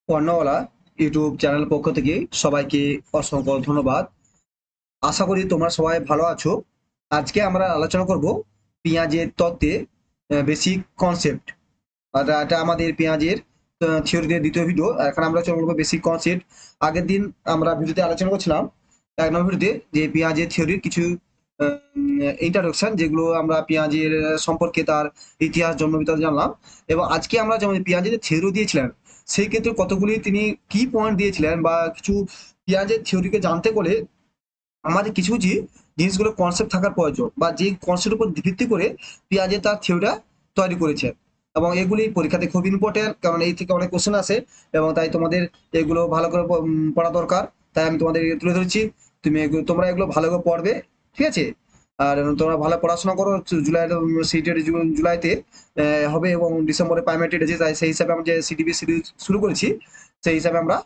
কর্ণওয়ালা YouTube channel পক্ষ থেকে সবাইকে অসংখ্য ধন্যবাদ। আশা করি তোমরা সবাই ভালো আছো। আজকে আমরা আলোচনা করব পেঁয়াজের তত্ত্বে বেসিক কনসেপ্ট। এটা আমাদের পেঁয়াজের থিওরিতে দ্বিতীয় ভিডিও। এখন আমরা আলোচনা করবো বেসিক কনসেপ্ট। আগের দিন আমরা ভিডিওতে আলোচনা করছিলাম 1 নম্বর ভিডিওতে যে পেঁয়াজের থিওরির কিছু ইন্ট্রোডাকশন, যেগুলো আমরা পেঁয়াজের সম্পর্কে তার ইতিহাস জন্ম বিস্তার জানলাম। এবং আজকে আমরা যেমন পেঁয়াজের থিওরি দিয়েছিলেন, সেই ক্ষেত্রে কতগুলি তিনি কি পয়েন্ট দিয়েছিলেন বা কিছু পেঁয়াজের থিওরিকে জানতে গেলে আমাদের কিছু যে জিনিসগুলো কনসেপ্ট থাকার প্রয়োজন, বা যে কনসেপ্টের উপর ভিত্তি করে পেঁয়াজের তার থিওরিটা তৈরি করেছে। এবং এগুলি পরীক্ষাতে খুব ইম্পর্টেন্ট, কারণ এই থেকে অনেক কোশ্চেন আসে এবং তাই তোমাদের এগুলো ভালো করে পড়া দরকার। তাই আমি তোমাদের তুলে ধরছি। তোমরা এগুলো ভালো করে পড়বে, ঠিক আছে? আর তোমরা ভালো পড়াশোনা করো। জুলাই সিটের জুলাইতে হবে এবং ডিসেম্বরে প্রাইমারি টেট আছে, তাই সেই হিসাবে আমরা যে সিটিবি সিরিজ শুরু করেছি, সেই হিসাবে আমরা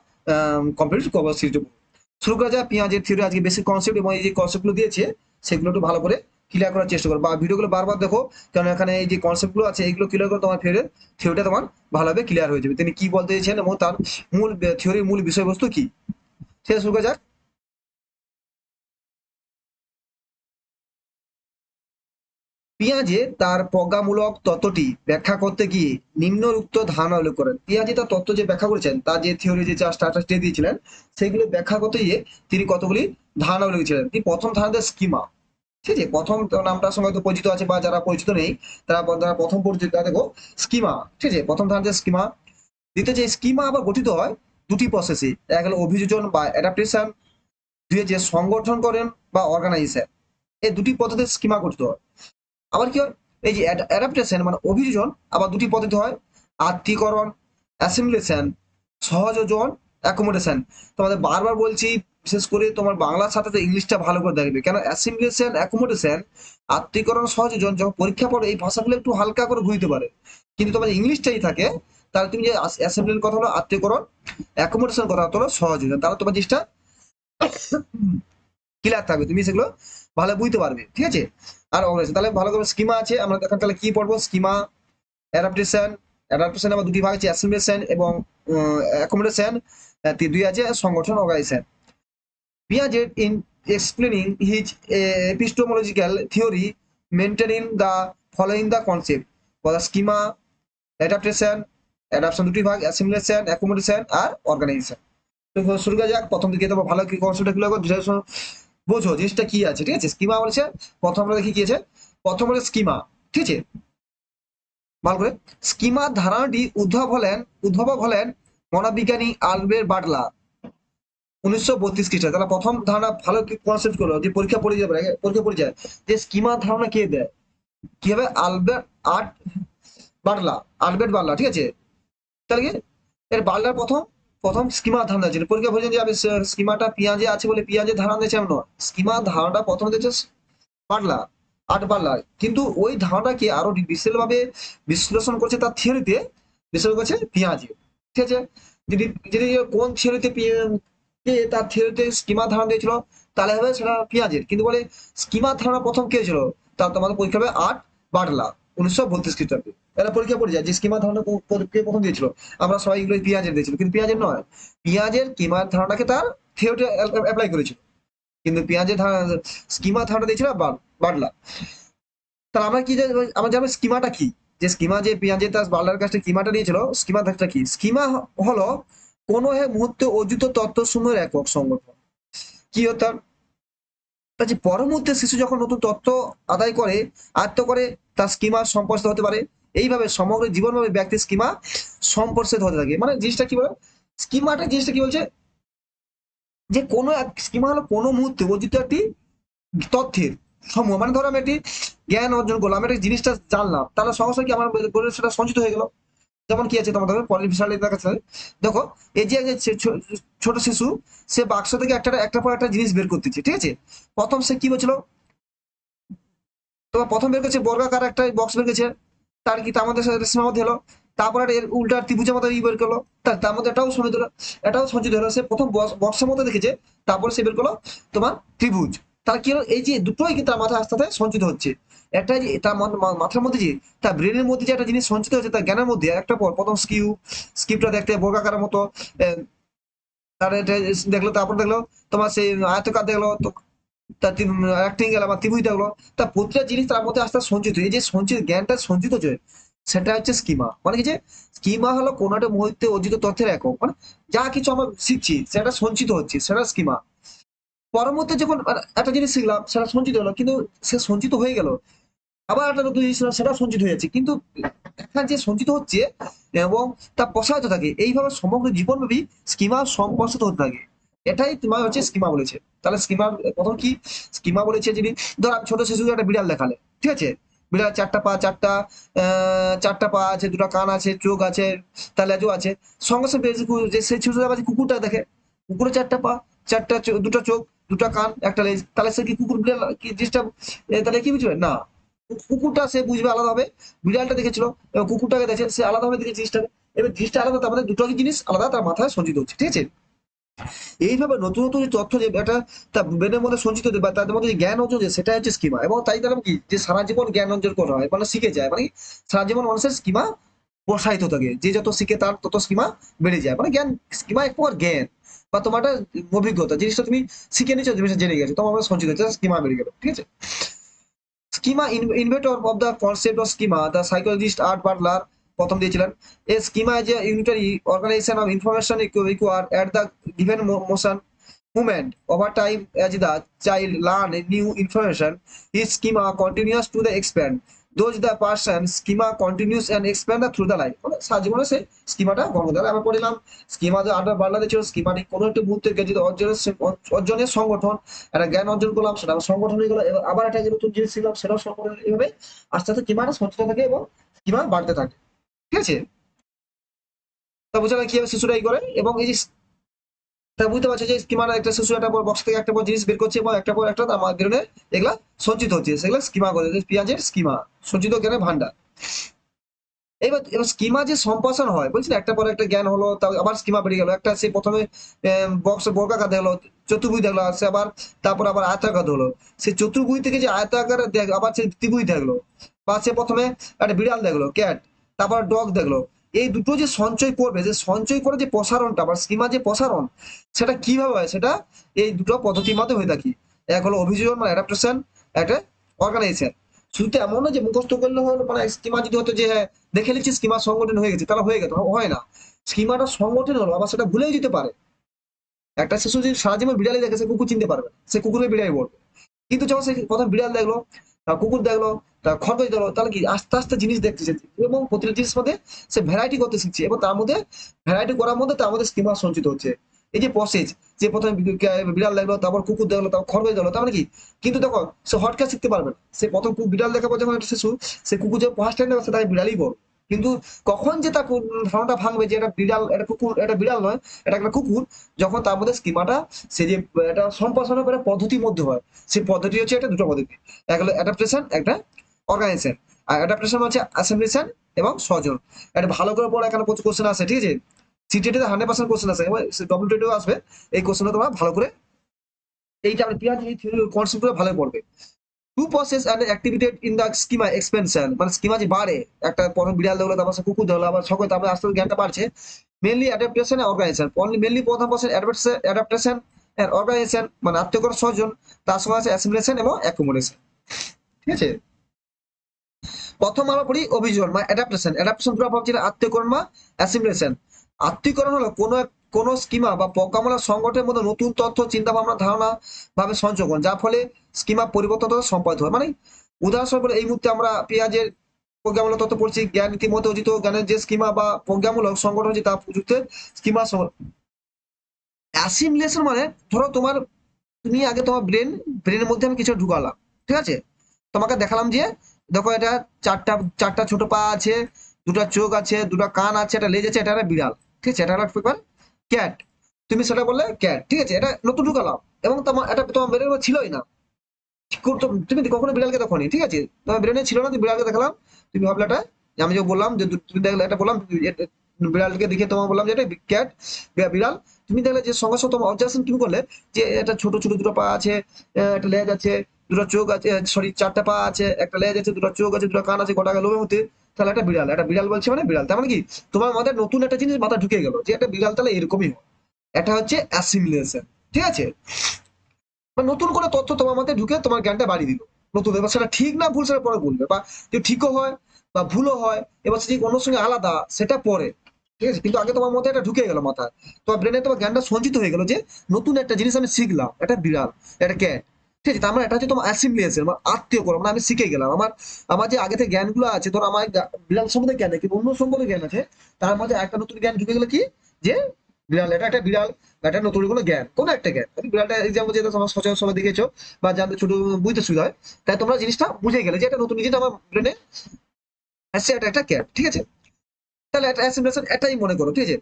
কমপ্লিট করবো সিরিজ। শুরু করা যায় পেঁয়াজের থিওরি। আজকে বেসিক কনসেপ্ট এবং এই যে কনসেপ্টগুলো দিয়েছে সেগুলো একটু ভালো করে ক্লিয়ার করার চেষ্টা করো, বা ভিডিওগুলো বারবার দেখো, কারণ এখানে এই যে কনসেপ্টগুলো আছে এগুলো ক্লিয়ার করে তোমার থিওরিটা তোমার ভালোভাবে ক্লিয়ার হয়ে যাবে। তিনি কি বলতে চেয়েছেন এবং তার মূল থিওরির মূল বিষয়বস্তু কি, সেটা শুরু করা যাক। পেঁয়াজে তার প্রজ্ঞামূলক তত্ত্বটি ব্যাখ্যা করতে গিয়ে নিম্নরুক্ত ধারণা উল্লেখ করেন। পেঁয়াজে তার তত্ত্ব যে ব্যাখ্যা করেছেন, তার যে থিওরি যে স্ট্যাটাস দিয়ে দিয়েছিলেন, সেগুলো ব্যাখ্যা করতে গিয়ে তিনি কতগুলি ধারণা উল্লেখ করেছিলেন। তিনি প্রথম ধারণা স্কিমা, ঠিক আছে? প্রথম নামটার সঙ্গে তো পরিচিত আছে, বা যারা পরিচিত নেই তারা প্রথম পরিচিত, তারা দেখো স্কিমা, ঠিক আছে? প্রথম ধারণা স্কিমা। দ্বিতীয় যে স্কিমা আবার গঠিত হয় দুটি প্রসেসে, এক হলো অভিযোজন বা অ্যাডাপ্টেশন, দুই যে সংগঠন করেন বা অর্গানাইজেশন। এই দুটি পদ্ধতিতে স্কিমা গঠিত হয়। আবার কি হয়, এই যে অ্যাডাপ্টেশন মানে অভিযোজন, আবার দুটি পদ্ধতি হয়: আত্মীকরণ, অ্যাসিমিলেশন, সহযোজন, অ্যাকোমোডেশন। তোমাদের বারবার বলছি, বিশেষ করে তোমার বাংলার সাথে তো ইংলিশটা ভালো করে দেখবে, কেন অ্যাসিমিলেশন, অ্যাকোমোডেশন, আত্মীকরণ, সহযোজন যখন পরীক্ষা পড়ে এই ভাষাগুলো একটু হালকা করে বুঝতে পারে, কিন্তু তোমার ইংলিশটাই থাকে, তাহলে তুমি যে অ্যাসেম্বলির কথা হলো আত্মীকরণ, অ্যাকোমোডেশন কথা হলো সহযোজন, তাহলে তোমার জিনিসটা ক্লিয়ার থাকবে, তুমি সেগুলো ভালো বুঝতে পারবে, ঠিক আছে? আর অবশ্যই তাহলে ভালো করে স্কিমা আছে, আমরা এখন তাহলে কি পড়বো? Schema, adaptation. অ্যাডাপ্টেশন আবার দুটি ভাগ আছে, অ্যাসিমিলেশন এবং অ্যাকোমোডেশন। দুই আছে সংগঠন, organisation. Piaget in explaining his epistemological theory maintaining the following the concept for the schema, adaptation, adaptation দুটি ভাগ, assimilation, accommodation আর organization। তো শুরু করা যাক। প্রথম দিকে তো ভালো কি কনসেপ্ট গুলো বোঝো জিনিসটা কি আছে, ঠিক আছে? স্কিমা বলেছে, প্রথম আমরা দেখি কি আছে। প্রথম হলো স্কিমা, ঠিক আছে? ভালো করে, স্কিমা ধারণাটি উদ্ভাবক হলেন মনোবিজ্ঞানী আলবের্ট বাটলার 1932 খ্রিস্টাব্দে। তাহলে প্রথম ধারণা ভালো কনসেপ্ট করলো, যে পরীক্ষা পড়ে যায় যে স্কিমা ধারণা কে দেয়, কি হবে? আলবের্ট বাটলার, ঠিক আছে? তাহলে কি এর বাটলার প্রথম প্রথম স্কিমা ধারণা ছিল। পরীক্ষা বলছেন যে আমি স্কিমাটা পেঁয়াজে আছে বলে পেঁয়াজের ধারণা দিয়েছে এমন নয়। স্কিমা ধারণাটা প্রথম দিয়েছে বাটলার, বাটলার, কিন্তু ওই ধারণাকে আরো বিশালভাবে বিশ্লেষণ করছে তার থিওরিতে, বিশ্লেষণ করছে পেঁয়াজে, ঠিক আছে? যদি যদি কোন থিওরিতে কে তার থিওরিতে স্কিমা ধারণা দিয়েছিল, তাহলে হবে সেটা পেঁয়াজের। কিন্তু বলে স্কিমা ধারণা প্রথম কে ছিল, তা তোমাদের পরীক্ষা হবে বাটলা 1932 খ্রিস্টাব্দে। তাহলে পরীক্ষা পড়ে যায় যে স্কিমা ধারণা কে প্রথম দিয়েছিল। আমরা সবাই এগুলো পেঁয়াজের দিয়েছিল, কিন্তু পেঁয়াজের নয়। পেঁয়াজের কিমার ধারণাকে তার থিওরিতে অ্যাপ্লাই করেছিল, কিন্তু পেঁয়াজের স্কিমা ধারণা দিয়েছিল বাটলা। তাহলে আমরা কি আমরা জানবো স্কিমাটা কি, যে স্কিমা যে পেঁয়াজের তার বাটলার কাছে স্কিমাটা নিয়েছিল। স্কিমা ধারণাটা কি? স্কিমা হলো কোনো মুহূর্তে অর্জিত তত্ত্ব সমূহের একক সংগঠন। কি হতাম, যে পর মুহূর্তে শিশু যখন নতুন তথ্য আদায় করে, আয়ত্ত করে, তার স্কিমা সম্পর্কিত হতে পারে। এইভাবে সমগ্র জীবনভাবে ব্যক্তি স্কিমা সম্পর্কিত হতে থাকে। মানে জিনিসটা কি বলে, জিনিসটা কি বলছে, যে কোনো এক স্কিমা হলো কোনো মুহূর্তে অর্জিত একটি তথ্যের সমূহ। মানে ধরো আমি একটি জ্ঞান অর্জন করলাম, একটা জিনিসটা জানলাম, তাহলে সঙ্গে সঙ্গে কি আমার সেটা সঞ্চিত হয়ে গেল। যেমন কি আছে তোমাদের পরের বিষয়টা দেখাচ্ছে, দেখো এই যে ছোট শিশু, সে বাক্স থেকে একটা পর একটা জিনিস বের করতেছে, ঠিক আছে? প্রথম সে কি বলছিল, তোমার প্রথম বের করছে বর্গাকার একটা বক্স বের করেছে, তার কি তার মধ্যে সীমাবদ্ধ হলো। তারপরে এর উল্টা ত্রিভুজের মতো বের করলো, তার মধ্যে এটাও সঞ্চিত হলো। সে প্রথম বক্সের মধ্যে দেখেছে, তারপরে সে বের করলো তোমার ত্রিভুজ। তার কি হলো, এই যে দুটোই কিন্তু তার মাথায় আস্তে আস্তে সঞ্চিত হচ্ছে। একটা যে তার মাথার মধ্যে যে তার ব্রেনের মধ্যে যে একটা জিনিস সঞ্চিত হচ্ছে তার জ্ঞানের মধ্যে একটা পর প্রথম স্কিপটা দেখতে বর্গাকারের মতো, তার এটা দেখলো, তারপর দেখলো তোমার সেই আয়তকার দেখলো, তো তার রেক্টেঙ্গেল আবার ত্রিভুজ দেখলো, তার প্রতিটা জিনিস তার মধ্যে আস্তে আস্তে সঞ্চিত, এই যে সঞ্চিত জ্ঞানটা সঞ্চিত হচ্ছে সেটা হচ্ছে স্কিমা। মানে কি যে স্কিমা হলো কোনো একটা মুহূর্তে অর্জিত তথ্যের একক, মানে যা কিছু আমরা শিখছি সেটা সঞ্চিত হচ্ছে সেটা স্কিমা। পরবর্তী যখন একটা জিনিস শিখলাম সেটা সঞ্চিত হলো, কিন্তু সে সঞ্চিত হয়ে গেল, আবার একটা নতুন জিনিস শিখলাম সেটা সঞ্চিত হয়ে যাচ্ছে, কিন্তু একটা যে সঞ্চিত হচ্ছে এবং তা প্রসারিত থাকে, এইভাবে সমগ্র জীবনব্যাপী স্কিমা সম্প্রসারিত হতে থাকে। এটাই তোমার হচ্ছে স্কিমা বলেছে। তাহলে স্কিমার প্রথম কি স্কিমা বলেছে, যিনি ধর আমি ছোট শিশুকে একটা বিড়াল দেখালে, ঠিক আছে, বিড়াল চারটা পা আছে, দুটো কান আছে, চোখ আছে, তার লেজও আছে, সঙ্গে সঙ্গে যে সেই শিশুদের কাছে কুকুরটা দেখে, কুকুরের চারটা পা, দুটো চোখ, দুটো কান, একটা লেজ, তাহলে সে কি কুকুর বিড়াল কি জিনিসটা তাহলে কি বুঝবে না, কুকুরটা সে বুঝবে আলাদাভাবে, বিড়ালটা দেখেছিল এবং কুকুরটাকে দেখে সে আলাদাভাবে দেখে জিনিসটাকে, এবার জিনিসটা আলাদা, তার মানে দুটো জিনিস আলাদা তার মাথায় সঞ্চিত হচ্ছে, ঠিক আছে। এইভাবে নতুন নতুন যে তথ্য যে একটা তার ব্রেনের মধ্যে সঞ্চিত হতে বা তাদের মধ্যে যে জ্ঞান অর্জন যে সেটা হচ্ছে স্কিমা। এবং তাই তারা কি যে সারা জীবন জ্ঞান অর্জন করা হয় মানে শিখে যায়, মানে সারা জীবন মানুষের স্কিমা প্রসারিত থাকে, যে যত শিখে তার তত স্কিমা বেড়ে যায়, মানে জ্ঞান স্কিমা এক প্রকার জ্ঞান বা তোমার একটা অভিজ্ঞতা, জিনিসটা তুমি শিখে নিচ্ছ, জিনিসটা জেনে গেছো, তোমার সঞ্চিত হচ্ছে, স্কিমা বেড়ে গেল, ঠিক আছে। Schema inventor of the concept of schema the psychologist art Butler প্রথম দিয়েছিলেন। A schema is a unitary organization of information require at the given motion movement over time as the child learn new information. His schema continues to the expand, those the person schema continues and expand through the life, মানে সারা জীবনে সে স্কিমাটা গড়ে দেয়। আমরা পড়লাম schema যে under Bangladesh ছিল, স্কিমাটি কোনো একটা মুহূর্তে যদি অর্জনের সংগঠন, একটা জ্ঞান অর্জন করলাম সেটা সংগঠন হয়ে গেল, এবার আবার একটা নতুন জিনিস শিখলাম সেটাও সংগঠন, এইভাবে আস্তে আস্তে স্কিমাটা সঞ্চিত থাকে এবং স্কিমা বাড়তে থাকে, ঠিক আছে। তা বোঝা যায় কিভাবে শিশুরা এই করে, এবং এই যে তা বুঝতে পারছো যে স্কিমার একটা শিশু একটা পর বক্স থেকে একটা পর জিনিস বের করছে এবং একটা পর একটা তার বেরোনে এগুলা সঞ্চিত হচ্ছে, সেগুলো স্কিমা করে, পেঁয়াজের স্কিমা, সঞ্চিত জ্ঞানের ভান্ডার। এবার এবার স্কিমা যে সম্প্রসারণ হয় বলছি না, একটা পর একটা জ্ঞান হলো, তার আবার স্কিমা বেরিয়ে গেল, একটা সে প্রথমে বক্স বর্গাকার দেখলো, চতুর্ভুজ দেখলো, সে আবার তারপর আবার আয়তাকার হলো, সে চতুর্ভুজ থেকে যে আয়তাকার দেখ আবার সে ত্রিভুজ দেখলো, বা সে প্রথমে একটা বিড়াল দেখলো ক্যাট, তারপর ডগ দেখলো, এই দুটো যে সঞ্চয় করবে, যে সঞ্চয় করে যে প্রসারণটা বা স্কিমা যে প্রসারণ সেটা কিভাবে হয়, সেটা এই দুটো পদ্ধতির মাধ্যমে হয়ে থাকে। এক হলো অভিযোজন মানে অ্যাডাপ্টেশন, একটা অর্গানাইজেশন। শুধু তো এমন না যে মুখস্থ করলে হলো, মানে স্কিমা যদি হতো যে হ্যাঁ দেখে নিচ্ছি স্কিমা সংগঠন হয়ে গেছে তাহলে হয়ে গেছে, হয় না। স্কিমাটা সংগঠন হলো আবার সেটা ভুলেও যেতে পারে। একটা শিশু যদি সারা জীবন বিড়ালই দেখে সে কুকুর চিনতে পারবে না, সে কুকুরের বিড়াল বলবে, কিন্তু যখন সে প্রথম বিড়াল দেখলো, কুকুর দেখলো, খরগোশ দেখলো, তাহলে কি আস্তে আস্তে জিনিস দেখতে শিখছে এবং প্রতিটা জিনিস মধ্যে সে ভ্যারাইটি করতে শিখছে, এবং তার মধ্যে ভ্যারাইটি করার মধ্যে তার মধ্যে স্কিমা সঞ্চিত হচ্ছে। এই যে প্রসেস, যে প্রথমে বিড়াল দেখলো, তারপর কুকুর দেখলো, তারপর খরগোশ দেখলো, তার মানে কি, কিন্তু তখন সে হটকা শিখতে পারবে না, সে প্রথম বিড়াল দেখার পর যখন একটা শিশু সে কুকুর যে ফার্স্ট টাইম দেখবে সে তাকে বিড়ালই বল, কিন্তু কখন যে তার ধারণাটা ভাঙবে যে এটা বিড়াল, এটা কুকুর, এটা বিড়াল নয়, এটা একটা কুকুর, যখন তার মধ্যে স্কিমাটা সে যে একটা সম্প্রসারণ করে পদ্ধতির মধ্যে হয়, সেই পদ্ধতি হচ্ছে একটা দুটো পদ্ধতি, এক হলো অ্যাডাপ্টেশন, একটা অর্গানাইজেশন। আর অ্যাডাপ্টেশন হচ্ছে অ্যাসিমিলেশন এবং সহজন। এটা ভালো করে পড়া, এখানে প্রচুর কোশ্চেন আছে, ঠিক আছে, সিটিতে 100% কোশ্চেন আছে এবং ডব্লিউটিতেও আসবে, এই কোশ্চেনটা তোমরা ভালো করে এইটা আমরা পিয়াজ এই কনসেপ্টগুলো ভালো পড়বে। To process and activated in the schema expansion, মানে স্কিমা যে বাড়ে, একটা প্রথম বিড়াল দেখলো, তারপর সে কুকুর দেখলো, আবার সকলে তারপরে আস্তে আস্তে জ্ঞানটা বাড়ছে, mainly adaptation and organisation, only mainly প্রথম প্রসেস অ্যাডাপ্টেশন এন্ড অর্গানাইজেশন মানে আত্মীয়কর সহজন, তার সঙ্গে আছে অ্যাসিমিলেশন এবং অ্যাকোমোডেশন, ঠিক আছে। প্রথম আমরা পড়ি অভিযোজন মানে অ্যাডাপ্টেশন, অ্যাডাপ্টেশন পুরো ভাব যেটা আত্মীয়করণ বা অ্যাসিমিলেশন। আত্মীয়করণ হলো কোনো স্কিমা বা প্রোগ্রামগুলো সংগঠনের মধ্যে নতুন তথ্য, চিন্তা ভাবনা, ধারণা ভাবে সংযোজন, যার ফলে স্কিমা পরিবর্তন সম্পাদিত হয়। মানে উদাহরণস্বরূপ এই মুহূর্তে আমরা পেঁয়াজের প্রজ্ঞামূলক তথ্য পড়ছি, জ্ঞান ইতিমধ্যে অর্জিত জ্ঞানের যে স্কিমা বা প্রজ্ঞামূলক সংগঠন হচ্ছে তা প্রযুক্ত স্কিমা। অ্যাসিমিলেশন মানে ধরো তোমার, তুমি আগে তোমার ব্রেনের মধ্যে আমি কিছু ঢুকালাম, ঠিক আছে, তোমাকে দেখালাম যে দেখো এটা চারটা চারটা ছোট পা আছে, দুটো চোখ আছে, দুটো কান আছে, একটা লেজ আছে, এটা একটা বিড়াল, ঠিক আছে, এটা একটা ক্যাট, তুমি সেটা বললে ক্যাট, ঠিক আছে, এটা নতুন ঢুকালাম এবং তোমার এটা তোমার ব্রেনের মধ্যে ছিলই না, তুমি কখনো বিড়ালকে দেখোনি, ঠিক আছে, তোমার ব্রেনে ছিল না, তুমি বিড়ালকে দেখালাম, তুমি ভাবলে এটা, আমি যে বললাম যে তুমি দেখলে এটা বললাম বিড়ালকে দেখে তোমার বললাম যে এটা ক্যাট বিড়াল, তুমি দেখলে যে সঙ্গে সঙ্গে তোমার অবজারভেশন তুমি করলে যে এটা ছোট ছোট দুটো পা আছে, একটা লেজ আছে, দুটো চোখ আছে, সরি চারটা পা আছে, একটা লেজ আছে, দুটো চোখ আছে, দুটো কান আছে, গোটা লোমের মধ্যে, তাহলে একটা বিড়াল বলছে মানে বিড়াল। তার মানে কি তোমার মাথায় নতুন একটা জিনিস মাথা ঢুকে গেল যে একটা বিড়াল তাহলে এরকমই হয়। এটা হচ্ছে অ্যাসিমিলেশন, ঠিক আছে? মানে নতুন করে তথ্য তোমার মাথায় ঢুকে তোমার জ্ঞানটা বাড়িয়ে দিল নতুন। এবার সেটা ঠিক না ভুল সেটা পরে বলবে, বা যদি ঠিকও হয় বা ভুলও হয়, এবার সেটি অন্য সঙ্গে আলাদা সেটা পরে, ঠিক আছে? কিন্তু আগে তোমার মধ্যে এটা ঢুকে গেল মাথায়, তোমার ব্রেনে তোমার জ্ঞানটা সঞ্চিত হয়ে গেল যে নতুন একটা জিনিস আমি শিখলাম, এটা বিড়াল, এটা ক্যাট, ঠিক আছে? তার মানে এটা হচ্ছে তোমার অ্যাসিমিলেশন, মানে আত্মীয় করো, মানে আমি শিখে গেলাম। আমার আমার যে আগে থেকে জ্ঞানগুলো আছে, ধর আমার বিড়াল সম্বন্ধে জ্ঞান নেই কিন্তু অন্য সম্বন্ধে জ্ঞান আছে, তার মধ্যে একটা নতুন জ্ঞান ঢুকে গেলো কি, যে বিড়াল এটা একটা বিড়াল, বা এটা নতুন কোনো জ্ঞান, কোনো একটা জ্ঞান। আমি বিড়ালটা এক্সাম্পল যেটা তোমার সচরাচর সবাই দেখেছো বা জানতে ছোট বুঝতে সুবিধা হয়, তাই তোমরা জিনিসটা বুঝে গেলে যে এটা নতুন জিনিস আমার ব্রেনে আসছে, এটা একটা জ্ঞান, ঠিক আছে? তাহলে এটা অ্যাসিমিলেশন এটাই মনে করো, ঠিক আছে?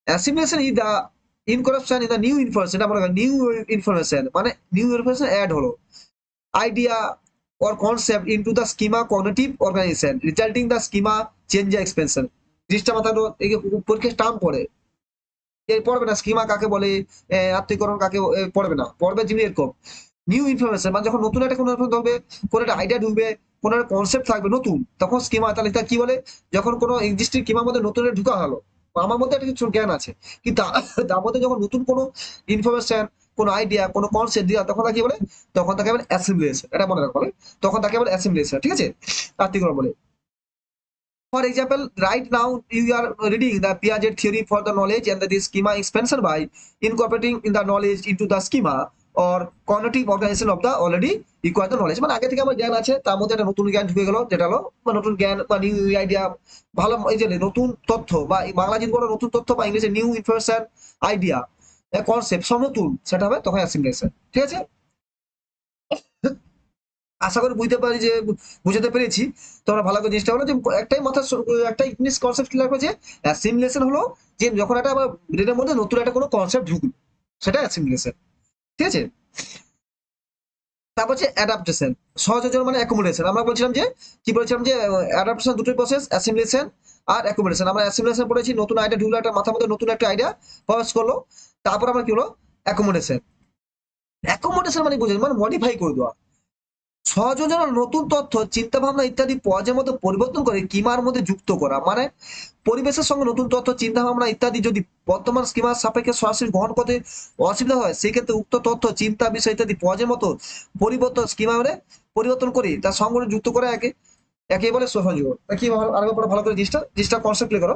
Assimilation is the incorporation in the new information, এটা মনে করো নিউ ইনফরমেশন, মানে নিউ ইনফরমেশন অ্যাড হলো idea or concept into the schema cognitive organization resulting the schema change expansion। জিনিসটা মাথায় পরীক্ষায় টার্ম পড়ে, এর পড়বে না স্কিমা কাকে বলে, আত্মীকরণ কাকে পড়বে না, পড়বে যেমনি এরকম নিউ ইনফরমেশন, মানে যখন নতুন একটা কোনো ধরবে, কোনো একটা আইডিয়া ঢুকবে, কোনো একটা কনসেপ্ট থাকবে নতুন, তখন স্কিমা, তাহলে তা কি বলে, যখন কোনো এক্সিস্টিং স্কিমার মধ্যে নতুন একটা ঢুকা হলো, আমার মধ্যে একটা কিছু জ্ঞান আছে কিন্তু তার মধ্যে যখন নতুন কোনো ইনফরমেশন, কোনো আইডিয়া, কোনো কনসেপ্ট দিয়া, তখন তাকে কি বলে, তখন তাকে বলে অ্যাসিমিলেশন, এটা মনে রাখো বলে, তখন তাকে বলে অ্যাসিমিলেশন, ঠিক আছে? আত্মীকরণ বলে। For example, right now you are reading the Piaget theory for the knowledge and the schema expansion by incorporating in the knowledge into the schema or cognitive organization of the already acquired the knowledge। মানে আগে থেকে আমার জ্ঞান আছে, তার মধ্যে একটা নতুন জ্ঞান ঢুকে গেল, যেটা হলো বা নতুন জ্ঞান বা নিউ আইডিয়া, ভালো এই যে নতুন তথ্য, বা বাংলা যদি বলো নতুন তথ্য, বা ইংলিশে নিউ ইনফরমেশন, আইডিয়া, কনসেপ্ট সব নতুন, সেটা হবে তখন অ্যাসিমিলেশন, ঠিক আছে? আশা করি বুঝতে পারি যে বুঝাতে পেরেছি। তোমরা ভালো করে জিনিসটা হলো যে একটাই মাথা একটা জিনিস কনসেপ্ট ক্লিয়ার করেছে, অ্যাসিমিলেশন হলো যে যখন একটা আমার ব্রেনের মধ্যে নতুন একটা কোনো কনসেপ্ট ঢুকলো, সেটা অ্যাসিমিলেশন, ঠিক আছে? তারপর হচ্ছে অ্যাডাপ্টেশন, সহযোজন মানে অ্যাকোমোডেশন। আমরা বলছিলাম যে কি বলছিলাম যে অ্যাডাপ্টেশন দুটোই প্রসেস, অ্যাসিমিলেশন আর অ্যাকোমোডেশন। আমরা অ্যাসিমিলেশন পড়েছি, নতুন আইডিয়া ঢুকলো, একটা মাথার মধ্যে নতুন একটা আইডিয়া প্রবেশ করলো, তারপর আমরা কি হলো অ্যাকোমোডেশন। অ্যাকোমোডেশন মানে বুঝেন মানে মডিফাই করে দেওয়া, সহযোজনা নতুন তথ্য, চিন্তা ভাবনা ইত্যাদি পর্যায়ের মধ্যে পরিবর্তন করে স্কিমার মধ্যে যুক্ত করা, মানে পরিবেশের সঙ্গে নতুন তথ্য, চিন্তা ভাবনা ইত্যাদি যদি বর্তমান স্কিমার সাপেক্ষে সরাসরি গ্রহণ করতে অসুবিধা হয়, সেই ক্ষেত্রে উক্ত তথ্য, চিন্তা, বিষয় ইত্যাদি পর্যায়ের মতো পরিবর্তন স্কিমারে পরিবর্তন করে তার সঙ্গে যুক্ত করে একে একে বলে সহযোগ। কি আরেকবার ভালো করে জিনিসটা জিনিসটা কনসেপ্ট ক্লিয়ার করো।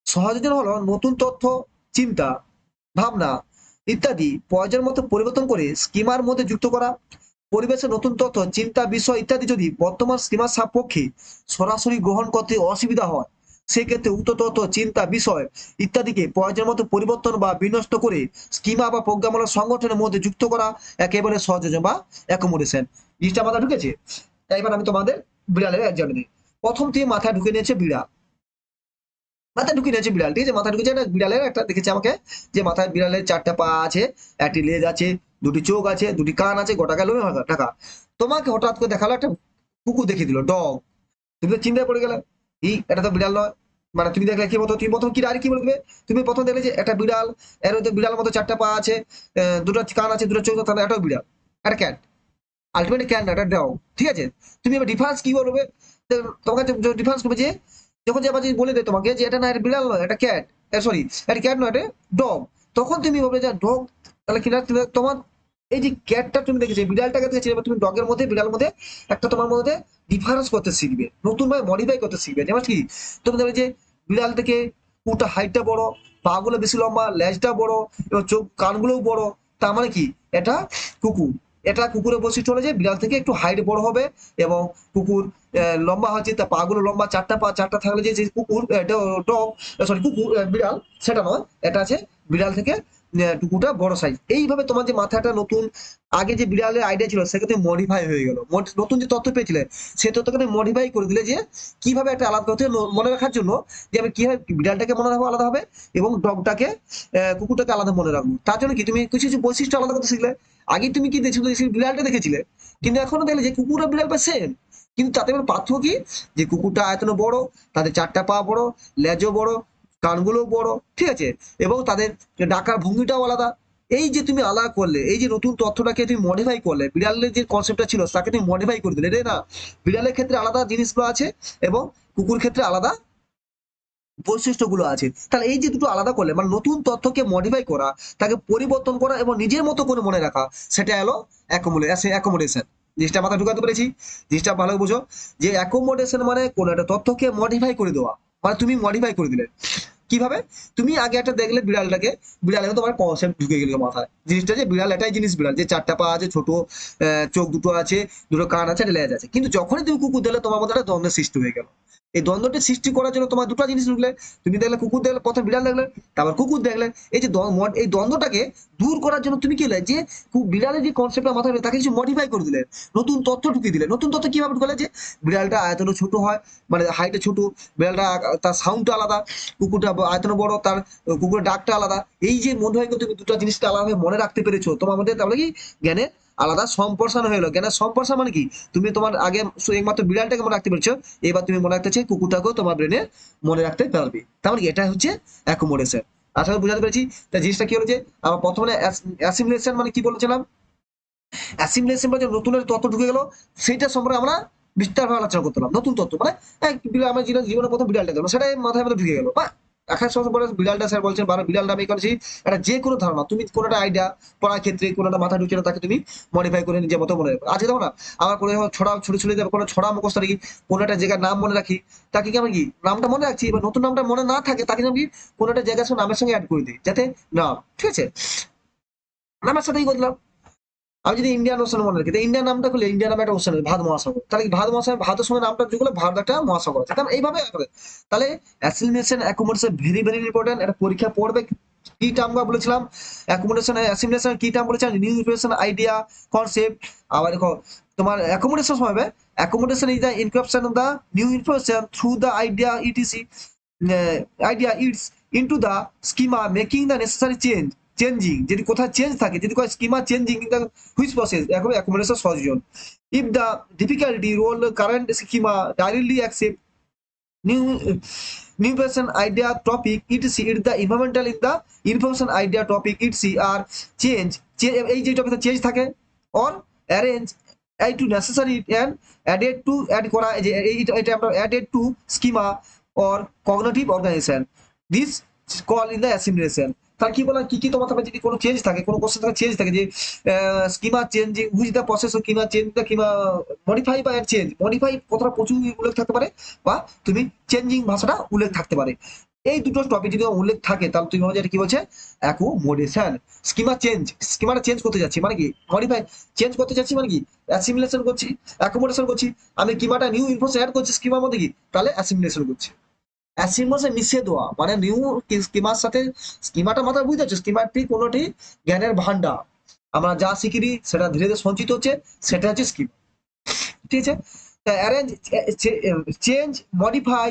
সহযোজন হলো নতুন তথ্য, চিন্তা ভাবনা ইত্যাদি পর্যায়ের মতো পরিবর্তন করে স্কিমার মধ্যে যুক্ত করা। পরিবেশের নতুন তথ্য, চিন্তা, বিষয় ইত্যাদি যদি বর্তমান স্কিমার সাপেক্ষে সরাসরি গ্রহণ করতে অসুবিধা হয়, সেক্ষেত্রে উক্ত তথ্য, চিন্তা, বিষয় ইত্যাদিকে প্রয়োজনের মতো পরিবর্তন বা বিনষ্ট করে স্কিমা বা প্রোগ্রামার সংগঠনের মধ্যে যুক্ত করা একেবারে সহযোজন বা অ্যাকোমোডেশন। জিনিসটা মাথা ঢুকেছে? তাই এবার আমি তোমাদের বিড়ালের এক্সাম্পল দিই। প্রথম থেকে মাথায় ঢুকে নিয়েছে বিড়াল, মাথায় ঢুকিয়ে নিয়েছে বিড়াল, ঠিক আছে? মাথায় ঢুকেছে একটা বিড়ালের, একটা দেখেছে আমাকে যে মাথায় বিড়ালের চারটা পা আছে, একটি লেজ আছে, দুটি চোখ আছে, দুটি কান আছে, গোটা গেল ঢাকা। তোমাকে হঠাৎ করে দেখালো একটা কুকুর দেখিয়ে দিল, ডগ। তুমি তো চিন্তায় পড়ে গেলে, এটা তো বিড়াল নয়। মানে তুমি দেখলে কি মতো, তুমি প্রথম কি আর কি বলবে, তুমি প্রথম দেখলে যে একটা বিড়াল, এর মধ্যে বিড়াল মতো চারটা পা আছে, দুটো কান আছে, দুটো চোখ, তাহলে এটাও বিড়াল, একটা ক্যাট। আলটিমেটলি ক্যাট না, এটা ডগ, ঠিক আছে? তুমি এবার ডিফারেন্স কি বলবে, তোমাকে ডিফারেন্স করবে যে যখন যে আবার যদি বলে দেয় তোমাকে যে এটা না, এটা বিড়াল নয়, এটা ক্যাট, সরি এটা ক্যাট নয়, এটা ডগ, তখন তুমি বলবে যে ডগ। তাহলে কিনা তোমার এই যে ক্যাটটা তুমি দেখেছো, বিড়ালটাকে দেখেছো, এবার তুমি ডগের মধ্যে বিড়ালের মধ্যে একটা তোমার মধ্যে ডিফারেন্স করতে শিখবে, নতুন ভাবে মডিফাই করতে শিখবে। যেমন কি তুমি দেখবে যে বিড়াল থেকে পুরোটা হাইটটা বড়, পা গুলো বেশি লম্বা, লেজটা বড় এবং চোখ কানগুলোও বড়, তার মানে কি এটা কুকুর। এটা কুকুরের বৈশিষ্ট্য হলো যে বিড়াল থেকে একটু হাইট বড় হবে, এবং কুকুর লম্বা হচ্ছে, তার পা গুলো লম্বা, চারটা পা, চারটা থাকলে যে যে কুকুর ডগ, সরি কুকুর বিড়াল, সেটা নয়, এটা আছে বিড়াল থেকে টুকুটা বড় সাইজ। এইভাবে তোমার যে মাথাটা নতুন, আগে যে বিড়ালের আইডিয়া ছিল সেক্ষেত্রে মডিফাই হয়ে গেল, নতুন যে তথ্য পেয়েছিলে সেই তথ্যকে মডিফাই করে দিলে যে কিভাবে একটা আলাদা করতে মনে রাখার জন্য, যে আমি কিভাবে বিড়ালটাকে মনে রাখবো আলাদা হবে, এবং ডগটাকে কুকুরটাকে আলাদা মনে রাখবো। তার জন্য কি তুমি কিছু কিছু বৈশিষ্ট্য আলাদা করতে শিখলে। আগে তুমি কি দেখছিলে, বিড়ালটা দেখেছিলে, কিন্তু এখনো দেখলে যে কুকুর আর বিড়াল বা সেম, কিন্তু তাতে আমার পার্থক্য কি, যে কুকুরটা আয়তনে বড়, তাদের চারটা পা বড়, লেজও বড়, কানগুলো বড়, ঠিক আছে? এবং তাদের ডাকার ভঙ্গিটাও আলাদা, এই যে তুমি আলাদা করলে, এই যে নতুন তথ্যটাকে তুমি মডিফাই করলে, বিড়ালের যে কনসেপ্টটা ছিল তাকে তুমি মডিফাই করে দিলে রে না, বিড়ালের ক্ষেত্রে আলাদা জিনিসগুলো আছে এবং কুকুর ক্ষেত্রে আলাদা বৈশিষ্ট্যগুলো আছে। তাহলে এই যে দুটো আলাদা করলে মানে নতুন তথ্যকে মডিফাই করা, তাকে পরিবর্তন করা এবং নিজের মতো করে মনে রাখা, সেটা হলো অ্যাকোমোডেশন। জিনিসটা মাথায় ঢুকাতে পেরেছি? জিনিসটা ভালো বুঝো যে অ্যাকোমোডেশন মানে কোন একটা তথ্যকে মডিফাই করে দেওয়া, মানে তুমি মডিফাই করে দিলে। কিভাবে? তুমি আগে একটা দেখলে বিড়ালটাকে, বিড়ালের তোমার কনসেপ্ট ঢুকে গেল মাথায়, জিনিসটা যে বিড়াল এটাই জিনিস, বিড়াল যে চারটা পা আছে, ছোট চোখ দুটো আছে, দুটো কান আছে, একটা লেজ আছে। কিন্তু যখনই তুমি কুকুর দিলে তোমার মধ্যে একটা দ্বন্দ্বের সৃষ্টি হয়ে গেল। এই দ্বন্দ্বটি সৃষ্টি করার জন্য তোমার দুটো জিনিস ঢুকলে, তুমি দেখলে কুকুর দেখলে, প্রথম বিড়াল দেখলে, তারপর কুকুর দেখলে। এই যে এই দ্বন্দ্বটাকে দূর করার জন্য তুমি কি হলে যে বিড়ালের যে কনসেপ্টটা মাথায় তাকে কিছু মডিফাই করে দিলে, নতুন তথ্য ঢুকিয়ে দিলে। নতুন তথ্য কিভাবে ঢুকালে? যে বিড়ালটা আয়তনে ছোট হয়, মানে হাইটে ছোট, বিড়ালটা তার সাউন্ডটা আলাদা, কুকুরটা আয়তনে বড়, তার কুকুরের ডাকটা আলাদা। এই যে মনে হয় তুমি দুটো জিনিসটা আলাদা মনে রাখতে পেরেছো, তোমার মধ্যে তাহলে কি জ্ঞানের আলাদা সম্প্রসারণ হয়ে গেলো। জ্ঞানের সম্প্রসারণ মানে কি? তুমি তোমার আগে একমাত্র বিড়ালটাকে মনে রাখতে পেরেছো, এবার তুমি মনে রাখতে চাই কুকুরটাকেও তোমার ব্রেনে মনে রাখতে পারবে। তার মানে কি? এটা হচ্ছে অ্যাকোমোডেশন। আশা করি বুঝাতে পেরেছি। তাই জিনিসটা কি হলো যে আমরা প্রথমে অ্যাসিমিলেশন মানে কি বলেছিলাম, অ্যাসিমিলেশন মানে নতুন তথ্য ঢুকে গেল, সেইটা সম্পর্কে আমরা বিস্তারভাবে আলোচনা করতাম। নতুন তথ্য মানে আমার জীবনে প্রথম বিড়ালটা গেল, সেটাই মাথায় মধ্যে ঢুকে গেল বা একার সঙ্গে পরে বিড়ালটা স্যার বলছেন বারো বিড়ালটা আমি করেছি। এটা যে কোনো ধারণা তুমি কোনো একটা আইডিয়া পড়ার ক্ষেত্রে কোনো একটা মাথা ঢুকছে না, তাকে তুমি মডিফাই করে নিজের মতো মনে রাখো। আজকে দেখো না, আমার কোনো ছড়া ছুটে ছুটে যাবে, কোনো ছড়া মুখস্থ রাখি, কোনো একটা জায়গার নাম মনে রাখি, তাকে কি আমি কি নামটা মনে রাখছি, এবার নতুন নামটা মনে না থাকে তাকে আমি কি কোনো একটা জায়গার সঙ্গে নামের সঙ্গে অ্যাড করে দিই, যাতে নাম ঠিক আছে নামের সাথেই করলাম। আমি যদি ইন্ডিয়ান ওশান মনে রাখি, ইন্ডিয়ান নামটা খুলে ইন্ডিয়া নামে একটা ওশান, ভারত মহাসাগর, তাহলে কি ভারত মহাসাগর, ভারতের সঙ্গে নামটা যুগলে ভারত একটা মহাসাগর আছে, তাহলে এইভাবে করে। তাহলে assimilation accommodation very very important, এটা পরীক্ষা পড়বে। কি টার্ম বলেছিলাম? অ্যাকোমোডেশন অ্যাসিমিলেশন কি টার্ম বলেছিলাম? New information, idea, concept. আবার দেখো তোমার অ্যাকোমোডেশন সময় হবে, accommodation is the inscription of the new information through the idea etc, idea it's into the schema making the necessary changing, যদি কোথায় চেঞ্জ থাকে, যদি কোনো schema changing in the which process এখন অ্যাকোমোডেশন সহজন। If the difficulty role current schema directly accept new new person idea topic etc it the environmental in the information idea topic etc R change এই যে টপিকে change থাকে or arrange এই two necessary and added to add করা, এই যে এটা আমরা added to schema or cognitive organization this call in the assimilation। তার কি বলা, কি কি তোমার যদি কোনো চেঞ্জ থাকে, কোনো কোশ্চেন থাকে চেঞ্জ থাকে, যে schema changing which the process of schema change the schema modify বা চেঞ্জ, মডিফাই কথাটা প্রচুর উল্লেখ থাকতে পারে, বা তুমি চেঞ্জিং ভাষাটা উল্লেখ থাকতে পারে। এই দুটো টপিক যদি উল্লেখ থাকে তাহলে তুমি ভাবো যে এটা কি বলছে, অ্যাকোমোডেশন। স্কিমা চেঞ্জ, স্কিমাটা চেঞ্জ করতে যাচ্ছি মানে কি, মডিফাই চেঞ্জ করতে যাচ্ছি মানে কি, অ্যাসিমিলেশন করছি, অ্যাকোমোডেশন করছি। আমি কিমাটা নিউ ইনফরমেশন অ্যাড করছি স্কিমার মধ্যে কি, তাহলে অ্যাসিমিলেশন করছি। অ্যাসিমোসে মিশিয়ে দেওয়া মানে নিউ স্কিমার সাথে, স্কিমাটা মাথায় বুঝতে পারছো, স্কিমারটি কোনোটি জ্ঞানের ভান্ডার, আমরা যা শিখিনি সেটা ধীরে ধীরে সঞ্চিত হচ্ছে, সেটা হচ্ছে স্কিম। ঠিক আছে? অ্যারেঞ্জ, চেঞ্জ, মডিফাই,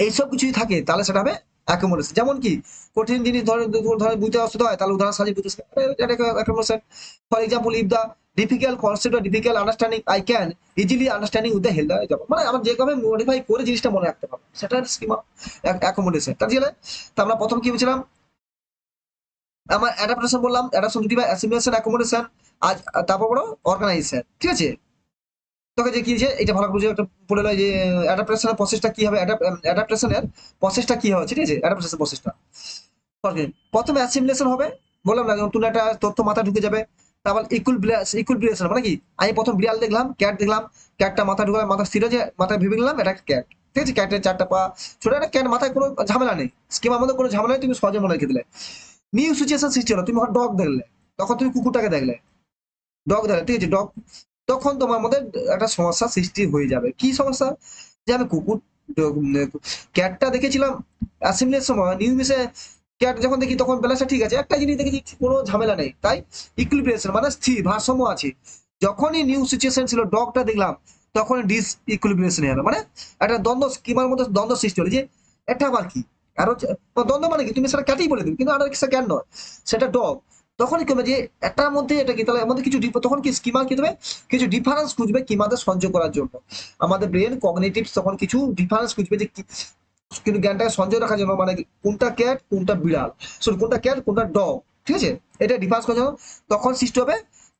এইসব কিছুই থাকে তাহলে সেটা হবে অ্যাকোমোডেশন। যেমন কি কঠিন জিনিস ধরে বুঝতে অসুবিধা হয়, তাহলে উদাহরণ সাজিয়ে বুঝতে accommodation. For example if the difficult concept or difficult understanding I can easily understanding with the help যাব, মানে আমরা যেভাবে মডিফাই করে জিনিসটা মনে রাখতে পারবো, সেটা স্কিমা অ্যাকোমোডেশন। তার জন্য তো আমরা প্রথম কি বলছিলাম, আমার অ্যাডাপ্টেশন বললাম, অ্যাডাপশন দুটি ভাই, অ্যাসিমিলেশন, অ্যাকোমোডেশন। আজ তারপর বড় অর্গানাইজেশন। ঠিক আছে? তোকে যে কি যে এটা ভালো করে বুঝে একটা পড়ে লয় যে অ্যাডাপ্টেশনের প্রসেসটা কি হবে, অ্যাডাপ্টেশনের প্রসেসটা কি হবে, ঠিক আছে? অ্যাডাপ্টেশন প্রসেসটা প্রথমে অ্যাসিমিলেশন হবে, বললাম না, নতুন একটা তথ্য মাথা ঢুকে যাবে। তারপর ইকুইলিব্রিয়েশন মানে কি, আমি প্রথম বিড়াল দেখলাম, ক্যাট দেখলাম, ক্যাটটা মাথা ঢুকে মাথা স্থির হয়েছে, মাথায় ভেবে নিলাম এটা ক্যাট। ঠিক আছে? ক্যাটের চারটা পা, ছোট একটা ক্যাট, মাথায় কোনো ঝামেলা নেই, স্কিমার মধ্যে কোনো ঝামেলা নেই, তুমি সহজে মনে রেখে দিলে। নিউ সিচুয়েশন সৃষ্টি হলো, তুমি ডগ দেখলে, তখন তুমি কুকুরটাকে দেখলে, ডগ দেখলে, ঠিক আছে? ডগ, তখন তোমার মধ্যে একটা সমস্যা সৃষ্টি হয়ে যাবে। কি সমস্যা? যে আমি কুকুর ক্যাটটা দেখেছিলাম অ্যাসেম্বলির সময়, নিউ মিসে ক্যাট যখন দেখি তখন ব্যালেন্সটা ঠিক আছে, একটা জিনিস দেখেছি কোনো ঝামেলা নেই, তাই ইকুইলিব্রিয়েশন মানে স্থির ভারসাম্য আছে। যখনই নিউ সিচুয়েশন ছিল, ডগটা দেখলাম, তখন ডিস ইকুইলিব্রিয়েশন হলো, মানে একটা দ্বন্দ্ব, স্কিমার মধ্যে দ্বন্দ্ব সৃষ্টি হলো, যে এটা আবার কি, আর হচ্ছে দ্বন্দ্ব মানে কি, তুমি সেটা ক্যাটই বলে দিবে, কিন্তু আর একটা ক্যাট নয়, সেটা ডগ। তখনই কি হবে যে একটার মধ্যে এটা কি, তাহলে আমাদের কিছু তখন কি স্কিমা কি দেবে, কিছু ডিফারেন্স খুঁজবে কিমাদের সঞ্চয় করার জন্য। আমাদের ব্রেন কগনিটিভ তখন কিছু ডিফারেন্স খুঁজবে, যে কিন্তু জ্ঞানটাকে সঞ্চয় রাখার জন্য, মানে কোনটা ক্যাট কোনটা বিড়াল, কোনটা ক্যাট কোনটা ডগ, ঠিক আছে, এটা ডিফারেন্স করা যখন তখন সৃষ্টি হবে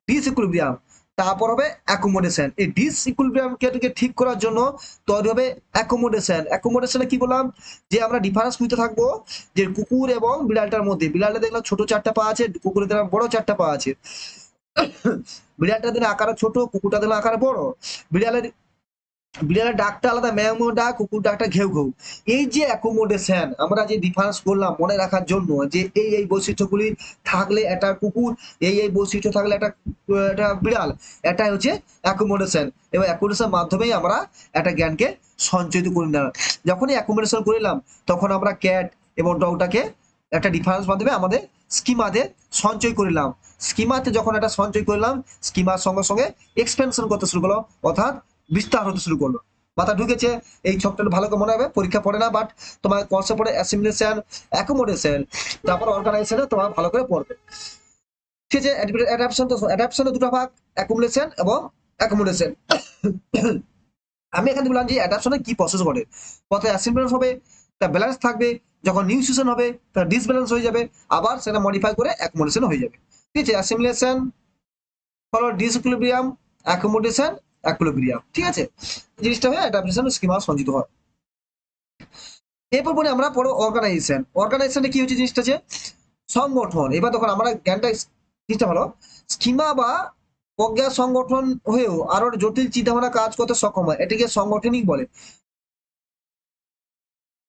ডিসইকুইলিব্রিয়াম, তারপর হবে অ্যাকোমোডেশন। এই ডিসইকুইলিব্রিয়ামকে ঠিক করার জন্য তৈরি হবে অ্যাকোমোডেশন। অ্যাকোমোডেশনে কি বললাম, যে আমরা ডিফারেন্স খুঁজতে থাকবো যে কুকুর এবং বিড়ালটার মধ্যে। বিড়ালটা দেখলাম ছোট 4টা পা আছে, কুকুরে দেখলাম বড় 4টা পা আছে। বিড়ালটা দিলে আকারে ছোট, কুকুরটা দিলে আকারে বড়। বিড়ালের বিড়ালের ডাকটা আলাদা, ম্যাও ম্যাও ডাক, কুকুর ডাকটা ঘেউ ঘেউ। এই যে অ্যাকোমোডেশন আমরা যে ডিফারেন্স করলাম মনে রাখার জন্য, যে এই বৈশিষ্ট্যগুলি থাকলে একটা কুকুর, এই বৈশিষ্ট্য থাকলে একটা বিড়াল, এটাই হচ্ছে অ্যাকোমোডেশন। এবং অ্যাকোমোডেশন মাধ্যমেই আমরা একটা জ্ঞানকে সঞ্চয়িত করে নিলাম। যখনই অ্যাকোমোডেশন করলাম তখন আমরা ক্যাট এবং ডগটাকে একটা ডিফারেন্স মাধ্যমে আমাদের স্কিমাতে সঞ্চয় করলাম। স্কিমাতে যখন এটা সঞ্চয় করলাম, স্কিমার সঙ্গে সঙ্গে এক্সপেনশন করতে শুরু করলো, অর্থাৎ বিস্তার হতে শুরু করলো। মাথা ঢুকেছে? এই চ্যাপ্টার ভালো করে মনে হবে, পরীক্ষা পড়ে না, বাট তোমার কনসেপ্ট পড়ে অ্যাসিমিলেশন, অ্যাকোমোডেশন, তারপর অর্গানাইজেশনে তোমার ভালো করে পড়বে। ঠিক আছে, অ্যাডাপশন, তো অ্যাডাপশনের দুটো ভাগ, অ্যাকুমুলেশন এবং অ্যাকোমোডেশন। আমি এখানে বললাম যে অ্যাডাপশনে কি প্রসেস ঘটে। প্রথমে অ্যাসিমিলেশন হবে, তার ব্যালেন্স থাকবে, যখন নিউট্রিশন হবে তার ডিসব্যালেন্স হয়ে যাবে, আবার সেটা মডিফাই করে অ্যাকোমোডেশন হয়ে যাবে। ঠিক আছে, অ্যাসিমিলেশন ফলো ডিসইকুইলিব্রিয়াম, অ্যাকোমোডেশন অ্যাকুইলিব্রিয়াম। ঠিক আছে, জিনিসটা হয় অ্যাডাপটেশন স্কিমা সঞ্চিত হয়। এরপর পরে আমরা পড়ো অর্গানাইজেশন। অর্গানাইজেশনে কি হচ্ছে জিনিসটা, যে সংগঠন। এবার তখন আমরা জ্ঞানটা জিনিসটা ভালো, স্কিমা বা প্রজ্ঞা সংগঠন হয়েও আরো জটিল চিন্তাভাবনা কাজ করতে সক্ষম হয়, এটাকে সংগঠনিক বলে।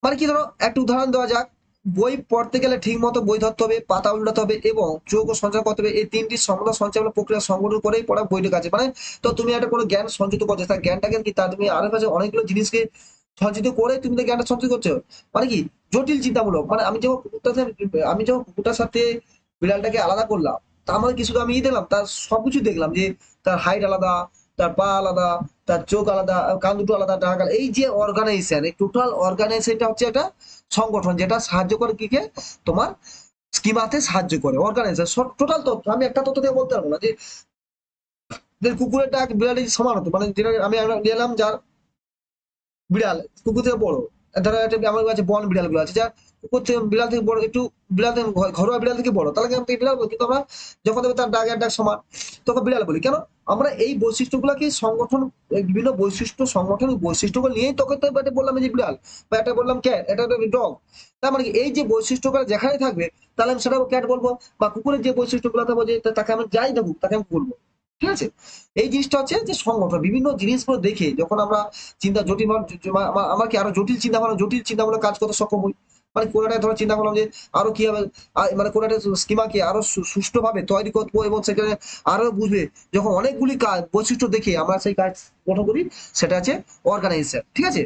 মানে কি, ধরো একটা উদাহরণ দেওয়া যাক, বই পড়তে গেলে ঠিক মতো বই ধরতে হবে, পাতা উল্টাতে হবে এবং চোখ ও সঞ্চয় করতে হবে। এই তিনটি সমতা সঞ্চালন প্রক্রিয়া সংগঠন করেই পড়া বইটির কাছে। মানে তো তুমি একটা কোনো জ্ঞান সঞ্চিত করছো, তার জ্ঞানটাকে কি তা তুমি আরো কাছে অনেকগুলো জিনিসকে সঞ্চিত করে তুমি তো জ্ঞানটা সঞ্চয় করছো। মানে কি জটিল চিন্তামূলক, মানে আমি যখন কুকুরটার সাথে বিড়ালটাকে আলাদা করলাম, তার মানে কি শুধু আমি দেখলাম তার সবকিছু দেখলাম, যে তার হাইট আলাদা, তার পা আলাদা, তার চোখ আলাদা, কান দুটো আলাদা, ডাক আলাদা। এই যে অর্গানাইজেশন, এই টোটাল অর্গানাইজেশনটা হচ্ছে একটা সংগঠন যেটা সাহায্য করে কি কে, তোমার স্কিমাতে সাহায্য করে। অর্গানাইজেশন টোটাল তথ্য আমি একটা তথ্য দিয়ে বলতে পারবো না যে কুকুরের ডাক বিড়ালের সমান হতো, মানে যেটা আমি নিলাম যার বিড়াল কুকুর থেকে বড়, ধরো একটা আমার কাছে বন বিড়াল গুলো আছে যা কুকুর থেকে বিড়াল থেকে বড়, একটু বিড়াল থেকে ঘরোয়া বিড়াল থেকে বড়, তাহলে আমি বিড়াল বলি। কিন্তু আমরা যখন দেখবো তার ডাক সমান, তখন বিড়াল বলি। কেন? আমরা এই বৈশিষ্ট্যগুলোকে সংগঠন, বিভিন্ন বৈশিষ্ট্য সংগঠন বৈশিষ্ট্যগুলো নিয়েই তোকে তো এটা বললাম যে বিড়াল, বা এটা বললাম ক্যাট, এটা ডগ। তার মানে কি এই যে বৈশিষ্ট্যগুলো যেখানে থাকবে তাহলে আমি সেটা ক্যাট বলবো, বা কুকুরের যে বৈশিষ্ট্যগুলো থাকবো যে তাকে আমি যাই থাকুক তাকে আমি বলবো। ঠিক আছে, এই জিনিসটা হচ্ছে যে সংগঠন। বিভিন্ন জিনিসগুলো দেখে যখন আমরা চিন্তা জটিল আমার কি আরো জটিল চিন্তা ভাবনা কাজ করতে সক্ষম হই। মানে কোন একটা ধরো চিন্তা করলাম যে আরো কি হবে, মানে কোন একটা স্কিমাকে আরো সুষ্ঠুভাবে তৈরি করবো এবং সেখানে আরো বুঝবে, যখন অনেকগুলি কাজ বৈশিষ্ট্য দেখে আমরা সেই কাজ গঠন করি, সেটা আছে অর্গানাইজেশন। ঠিক আছে,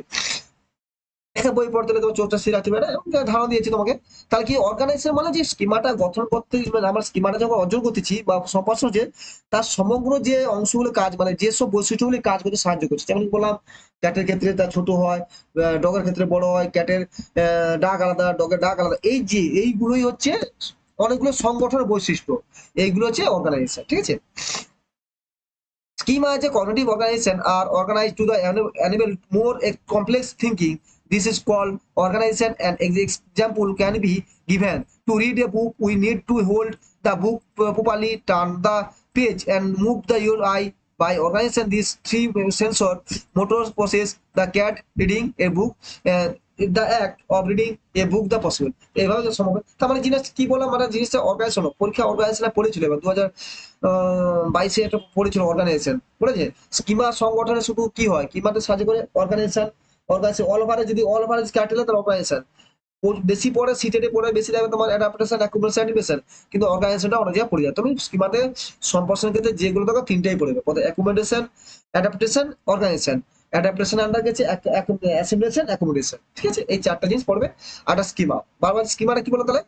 একটা বই পড়তে গেলে তোমার চোখটা স্থির রাখতে পারে, ধারণা দিয়েছি তোমাকে। তাহলে কি অর্গানাইজেশন মানে যে স্কিমাটা গঠন করতে, মানে আমার স্কিমাটা যখন অর্জন করতেছি বা সম্পাদন হচ্ছে, তার সমগ্র যে অংশগুলো কাজ, মানে যেসব বৈশিষ্ট্যগুলি কাজ করতে সাহায্য করছে। যেমন বললাম ক্যাটের ক্ষেত্রে তার ছোট হয়, ডগের ক্ষেত্রে বড় হয়, ক্যাটের ডাক আলাদা, ডগের ডাক আলাদা। এই যে এইগুলোই হচ্ছে অনেকগুলো সংগঠনের বৈশিষ্ট্য, এইগুলো হচ্ছে অর্গানাইজেশন। ঠিক আছে, schema as a cognitive organization are organized to the enable more complex thinking. This is called organization. An example can be given. To read a book, we need to hold the book properly, turn the page, and move your eye. By organization, these three sensor motor process, the cat reading a book, the act of reading a book the possible. এইভাবে সম্ভব। তার মানে জিনিস কি বললাম, মানে জিনিসটা organisation, পরীক্ষা অর্গানাইজেশন পড়েছিল এবার 2022 একটা পড়েছিল অর্গানাইজেশন, পড়েছে। স্কিমা সংগঠনে শুধু কি হয়, কিমাতে সাহায্য করে অর্গানাইজেশন। অর্গানাইজেশন অল ওভারে, যদি অল ওভারে ক্যাটেলে তাহলে অর্গানাইজেশন বেশি পড়ে, সিটেডে পড়ে বেশি যাবে তোমার অ্যাডাপ্টেশন, অ্যাকুমুলেশন, অ্যানিমেশন। কিন্তু অর্গানাইজেশনটা অনেক জায়গায় পড়ে যায়। তুমি স্কিমাতে সম্প্রসারণের ক্ষেত্রে যেগুলো দেখো তিনটাই পড়বে, প্রথমে accumulation, adaptation, organisation. Adaptation under গেছে অ্যাসিমিলেশন, অ্যাকুমুলেশন। ঠিক আছে, এই চারটা জিনিস পড়বে। আর স্কিমা, বারবার স্কিমাটা কি বলো তাহলে?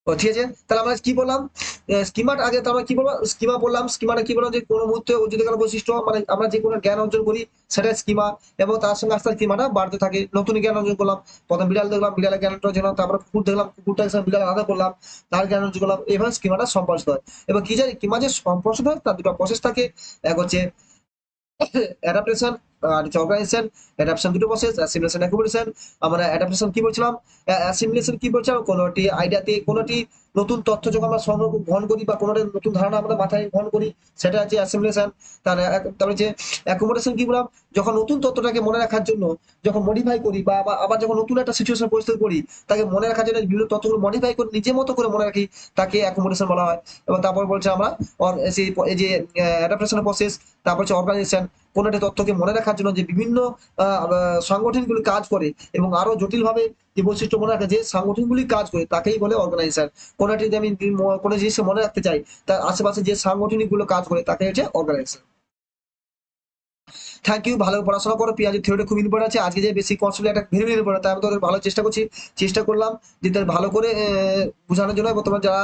ও ঠিক আছে, তাহলে আমরা কি বললাম, স্কিমার আগে তো আমরা কি বলবো, স্কিমা বললাম। স্কিমাটা কি বললাম, যে কোনো মুহূর্তে অর্জিত করা বৈশিষ্ট্য, মানে আমরা যে কোনো জ্ঞান অর্জন করি সেটা স্কিমা, এবং তার সঙ্গে আস্তে আস্তে স্কিমাটা বাড়তে থাকে। নতুন জ্ঞান অর্জন করলাম, প্রথম বিড়াল দেখলাম, বিড়ালের জ্ঞান অর্জন করলাম, তারপর কুকুর দেখলাম, কুকুরটাকে বিড়াল আলাদা করলাম, তার জ্ঞান অর্জন করলাম। এভাবে স্কিমাটা সম্প্রসারিত হয়। এবার কি জানি স্কিমা যে সম্প্রসারিত হয় তার দুটো প্রসেস থাকে, এক হচ্ছে অ্যাডাপ্টেশন, আর হচ্ছে অর্গানাইজেশন, অ্যাডাপশন দুটো প্রসেস, অ্যাসিমিলেশন অ্যাকুমুলেশন। আমরা অ্যাডাপটেশন কি বলছিলাম, অ্যাসিমিলেশন কি বলছিলাম, কোনোটি আইডিয়াতে কোনোটি নতুন তথ্য যখন আমরা সংগ্রহ গ্রহণ করি বা কোনো একটা নতুন ধারণা আমরা মাথায় গ্রহণ করি, সেটা হচ্ছে অ্যাসিমিলেশন। তারপরে যে অ্যাকুমুলেশন কি বললাম, যখন নতুন তথ্যটাকে মনে রাখার জন্য যখন মডিফাই করি বা আবার যখন নতুন একটা সিচুয়েশন পরিস্থিতি পড়ি, তাকে মনে রাখার জন্য বিভিন্ন তথ্যগুলো মডিফাই করে নিজের মতো করে মনে রাখি, তাকে অ্যাকুমুলেশন বলা হয়। এবং তারপর বলছে আমরা সেই এই যে অ্যাডাপটেশন প্রসেস, তারপর হচ্ছে অর্গানাইজেশন, কোনো একটা তথ্যকে মনে রাখার জন্য যে বিভিন্ন সংগঠনগুলি কাজ করে এবং আরো জটিলভাবে যে বৈশিষ্ট্য মনে রাখে যে সংগঠনগুলি কাজ করে, তাকেই বলে অর্গানাইজেশন। কোনো একটা যদি আমি কোনো জিনিস মনে রাখতে চাই, তার আশেপাশে যে সাংগঠনিক গুলো কাজ করে, তাকে হচ্ছে অর্গানাইজেশন। থ্যাংক ইউ, ভালো পড়াশোনা করো, পিঁয়াজের থিওরিটা খুব ইম্পর্টেন্ট আছে। আজকে যে বেশি কনসেপ্ট একটা ভেরি ভেরি ইম্পর্টেন্ট, তাই আমি তোদের ভালো চেষ্টা করলাম যে তাদের ভালো করে বোঝানোর জন্য। এবং তোমরা যারা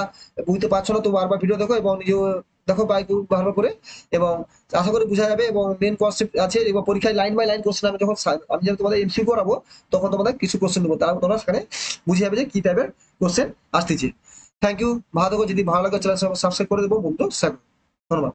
বুঝতে পারছো না, তো বারবার ভিডিও দেখো এবং নিজেও দেখো ভালো করে, এবং আশা করি বোঝা যাবে। এবং মেন কনসেপ্ট আছে, এবং পরীক্ষায় লাইন বাই লাইন কোশ্চেন আমি যখন তোমাদের এমসিকিউ করাবো, তখন তোমাদের কিছু কোশ্চেন দেবো, তারপর তোমরা সেখানে বুঝে যাবে যে কি টাইপের কোশ্চেন আসতেছে। থ্যাংক ইউ, ভালো থাকো। যদি ভালো লাগে চ্যানেল সাবস্ক্রাইব করে দেবো, বন্ধু। ধন্যবাদ।